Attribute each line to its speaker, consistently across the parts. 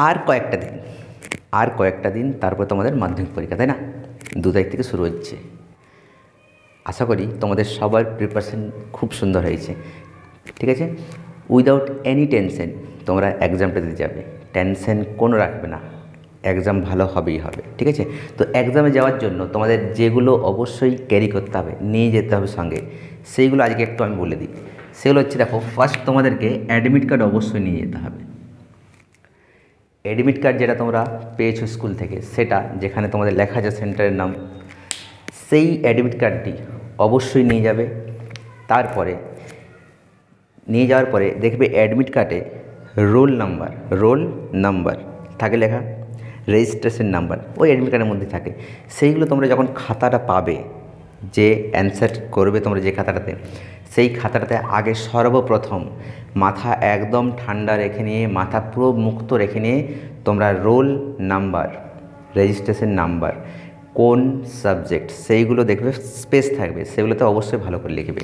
Speaker 1: আর কয়েকটা দিন, আর কয়েকটা দিন, তারপর তোমাদের মাধ্যমিক পরীক্ষা, তাই না? 2 তারিখ থেকে শুরু হচ্ছে। আশা করি তোমাদের সবার প্রিপারেশন খুব সুন্দর হয়েছে, ঠিক আছে? উইদাউট এনি টেনশন তোমরা এক্সামটা দিতে যাবে, টেনশন কোনো রাখবে না, এক্সাম ভালো হবেই হবে, ঠিক আছে? তো এক্সামে যাওয়ার জন্য তোমাদের যেগুলো অবশ্যই ক্যারি করতে হবে, নিয়ে যেতে হবে সঙ্গে, সেইগুলো আজকে একটু আমি বলে দিই। সেগুলো হচ্ছে, দেখো, ফার্স্ট তোমাদেরকে অ্যাডমিট কার্ড অবশ্যই নিয়ে যেতে হবে। অ্যাডমিট কার্ড যেটা তোমরা পেয়েছো স্কুল থেকে, সেটা যেখানে তোমাদের লেখা আছে সেন্টারের নাম, সেই অ্যাডমিট কার্ডটি অবশ্যই নিয়ে যাবে। তারপরে নিয়ে যাওয়ার পরে দেখবে অ্যাডমিট কার্ডে রোল নাম্বার থাকে লেখা, রেজিস্ট্রেশন নাম্বার ওই অ্যাডমিট কার্ডের মধ্যে থাকে। সেইগুলো তোমরা যখন খাতাটা পাবে, যে অ্যান্সার করবে তোমরা যে খাতাটাতে, সেই খাতাটাতে আগে সর্বপ্রথম মাথা একদম ঠান্ডা রেখে নিয়ে, মাথা পুরো মুক্ত রেখে নিয়ে তোমরা রোল নাম্বার, রেজিস্ট্রেশন নাম্বার, কোন সাবজেক্ট, সেইগুলো দেখবে স্পেস থাকবে, সেগুলোতে অবশ্যই ভালো করে লিখবে।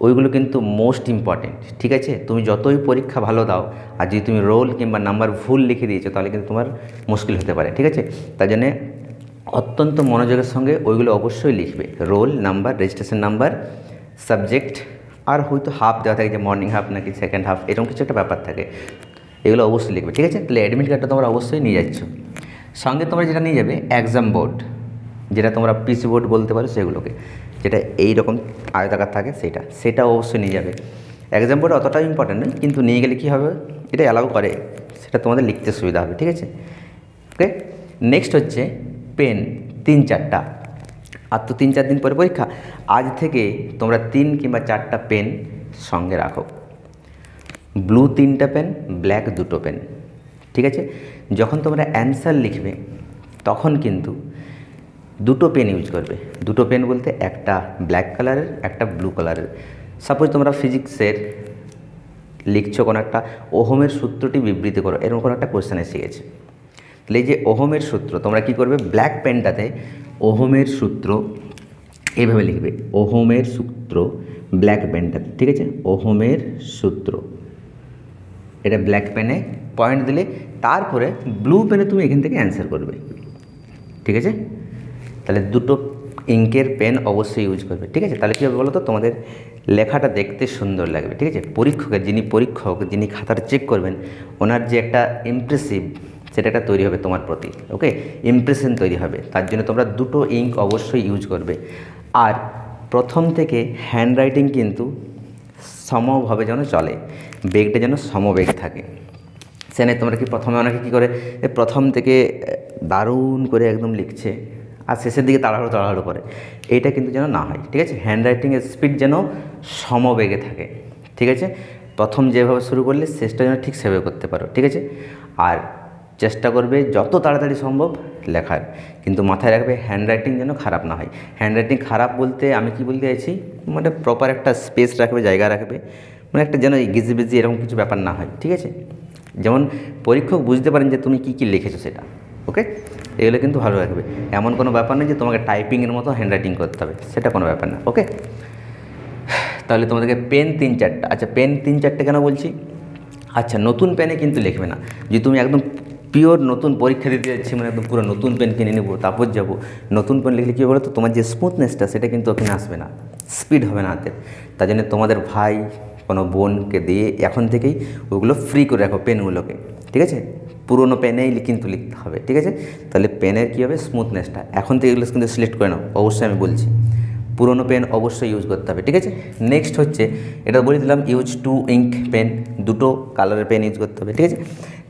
Speaker 1: ওইগুলো কিন্তু মোস্ট ইম্পর্টেন্ট, ঠিক আছে? তুমি যতই পরীক্ষা ভালো দাও, আর যদি তুমি রোল কিংবা নাম্বার ভুল লিখে দিয়েছো, তাহলে কিন্তু তোমার মুশকিল হতে পারে, ঠিক আছে? তাই জন্যে অত্যন্ত মনোযোগের সঙ্গে ওইগুলো অবশ্যই লিখবে, roll number, registration number, subject, আর হয়তো হাফ দেওয়া থাকে, যে মর্নিং হাফ নাকি সেকেন্ড হাফ, এরকম কিছু একটা ব্যাপার থাকে, এগুলো অবশ্যই লিখবে, ঠিক আছে? তাহলে অ্যাডমিট কার্ডটা তোমরা অবশ্যই নিয়ে যাচ্ছ। সঙ্গে তোমরা যেটা নিয়ে যাবে এক্সাম বোর্ড, যেটা তোমরা পিসি বোর্ড বলতে পারো, সেগুলোকে, যেটা এইরকম আয়তাকার থাকে, সেটা অবশ্যই নিয়ে যাবে। এক্সাম বোর্ড অতটাও ইম্পর্টেন্ট নয়, কিন্তু নিয়ে গেলে কী হবে, এটা অ্যালাউ করে, সেটা তোমাদের লিখতে সুবিধা হবে, ঠিক আছে? ওকে, নেক্সট হচ্ছে পেন 3-4টা। আর তো 3-4 দিন পরে পরীক্ষা, আজ থেকে তোমরা 3 কিংবা 4টা পেন সঙ্গে রাখো। ব্লু 3টা পেন, ব্ল্যাক 2টো পেন, ঠিক আছে? যখন তোমরা অ্যান্সার লিখবে তখন কিন্তু 2টো পেন ইউজ করবে। 2টো পেন বলতে একটা ব্ল্যাক কালারের, একটা ব্লু কালারের। সাপোজ তোমরা ফিজিক্সের লিখছো কোনো একটা, ওহমের সূত্রটি বিবৃতি করো, এরকম কোনো একটা কোয়েশ্চেন এসে গেছে। তাহলে এই যে ওহমের সূত্র, তোমরা কি করবে, ব্ল্যাক পেনটাতে ওহমের সূত্র এইভাবে লিখবে, ওহমের সূত্র ব্ল্যাক পেনটাতে, ঠিক আছে? ওহমের সূত্র, এটা ব্ল্যাক পেনে পয়েন্ট দিলে, তারপরে ব্লু পেনে তুমি এখান থেকে অ্যান্সার করবে, ঠিক আছে? তাহলে 2টো ইঙ্কের পেন অবশ্যই ইউজ করবে, ঠিক আছে? তাহলে কী হবে বলো তো, তোমাদের লেখাটা দেখতে সুন্দর লাগবে, ঠিক আছে? পরীক্ষক যিনি খাতাটা চেক করবেন, ওনার যে একটা ইমপ্রেসিভ, সেটা একটা তৈরি হবে তোমার প্রতি, ওকে? ইমপ্রেশন তৈরি হবে, তার জন্য তোমরা 2টো ইঙ্ক অবশ্যই ইউজ করবে। আর প্রথম থেকে হ্যান্ডরাইটিং কিন্তু সমভাবে যেন চলে, বেগটা যেন সমবেগ থাকে। সেখানে তোমরা কি প্রথমে অনেকে কী করে, প্রথম থেকে দারুণ করে একদম লিখছে, আর শেষের দিকে তাড়াহুড়ো করে, এইটা কিন্তু যেন না হয়, ঠিক আছে? হ্যান্ডরাইটিংয়ের স্পিড যেন সমবেগে থাকে, ঠিক আছে? প্রথম যেভাবে শুরু করলে শেষটা যেন ঠিক সেভাবে করতে পারো, ঠিক আছে? আর চেষ্টা করবে যত তাড়াতাড়ি সম্ভব লেখার, কিন্তু মাথায় রাখবে হ্যান্ডরাইটিং যেন খারাপ না হয়। হ্যান্ডরাইটিং খারাপ বলতে আমি কি বলতে চাইছি, মানে প্রপার একটা স্পেস রাখবে, জায়গা রাখবে, মানে একটা যেন গিজিবিজি এরকম কিছু ব্যাপার না হয়, ঠিক আছে? যেমন পরীক্ষক বুঝতে পারেন যে তুমি কী লিখেছো সেটা, ওকে? এগুলো কিন্তু ভালো রাখবে। এমন কোনো ব্যাপার নেই যে তোমাকে টাইপিংয়ের মতো হ্যান্ডরাইটিং করতে হবে, সেটা কোনো ব্যাপার না, ওকে? তাহলে তোমাদেরকে পেন 3-4টা। আচ্ছা, পেন 3-4টে কেন বলছি? আচ্ছা, নতুন পেনে কিন্তু লিখবে না। যদি তুমি একদম পিওর নতুন পরীক্ষা দিতে যাচ্ছি, মানে একদম পুরো নতুন পেন কিনে নেবো তারপর যাবো, নতুন পেন লিখলে কী বলো তো, তোমার যে স্মুথনেসটা সেটা কিন্তু ওখানে আসবে না, স্পিড হবে না হাতের। তার জন্য তোমাদের ভাই কোনো বোনকে দিয়ে এখন থেকেই ওগুলো ফ্রি করে রাখো পেনগুলোকে, ঠিক আছে? পুরোনো পেনেই কিন্তু লিখতে হবে, ঠিক আছে? তাহলে পেনের কী হবে, স্মুথনেসটা এখন থেকে এগুলো কিন্তু সিলেক্ট করে নাও, অবশ্যই আমি বলছি। পুরোনো পেন অবশ্যই ইউজ করতে হবে, ঠিক আছে? নেক্সট হচ্ছে, এটা বলে দিলাম, ইউজ 2 ইঙ্ক পেন, 2টো কালারের পেন ইউজ করতে হবে, ঠিক আছে?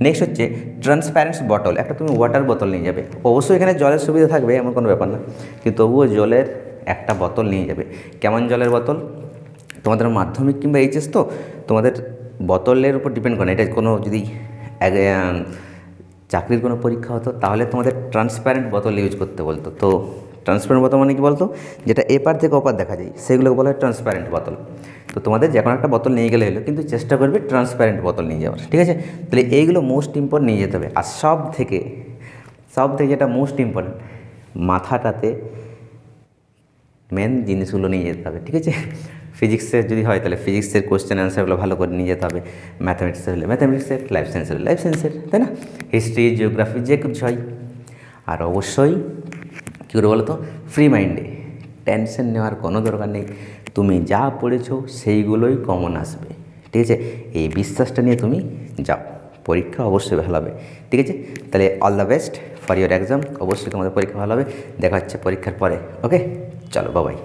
Speaker 1: নেক্সট হচ্ছে ট্রান্সপ্যারেন্ট বটল, একটা তুমি ওয়াটার বোতল নিয়ে যাবে। অবশ্যই এখানে জলের সুবিধা থাকবে, এমন কোনো ব্যাপার না, কিন্তু তবুও জলের একটা বোতল নিয়ে যাবে। কেমন জলের বোতল? তোমাদের মাধ্যমিক কিংবা এইচএস তো, তোমাদের বোতলের উপর ডিপেন্ড করে না। এটা কোনো যদি চাকরির কোনো পরীক্ষা হতো, তাহলে তোমাদের ট্রান্সপ্যারেন্ট বোতল ইউজ করতে বলতো। তো ট্রান্সপ্যারেন্ট বোতল মানে কি বলতো, যেটা এপার থেকে ওপার দেখা যায়, সেগুলোকে বলা হয় ট্রান্সপ্যারেন্ট বোতল। তো তোমাদের যে কোনো একটা বোতল নিয়ে গেলে হলো, কিন্তু চেষ্টা করবে ট্রান্সপ্যারেন্ট বোতল নিয়ে যাওয়ার, ঠিক আছে? তাহলে এইগুলো মোস্ট ইম্পর্টেন্ট নিয়ে যেতে হবে। আর সব থেকে যেটা মোস্ট ইম্পর্টেন্ট, মাথাটাতে মেন জিনিসগুলো নিয়ে যেতে হবে, ঠিক আছে? ফিজিক্সের যদি হয় তাহলে ফিজিক্সের কোশ্চেন অ্যান্সারগুলো ভালো করে নিয়ে যেতে হবে, ম্যাথামেটিক্সের হলে ম্যাথামেটিক্সের, লাইফ সায়েন্সের হলে লাইফ সায়েন্সের, তাই না? হিস্ট্রি, জিওগ্রাফি যে কিছু হয়। আর অবশ্যই কী করে বলো তো, ফ্রি মাইন্ডে, টেনশন নেওয়ার কোনো দরকার নেই, তুমি যা পড়েছো সেইগুলোই কমন আসবে, ঠিক আছে? এই বিশ্বাসটা নিয়ে তুমি যাও, পরীক্ষা অবশ্যই ভালো হবে, ঠিক আছে? তাহলে all the best for your exam. অবশ্যই তোমাদের পরীক্ষা ভালো হবে। দেখা হচ্ছে পরীক্ষার পরে। ওকে, চলো বাবাই।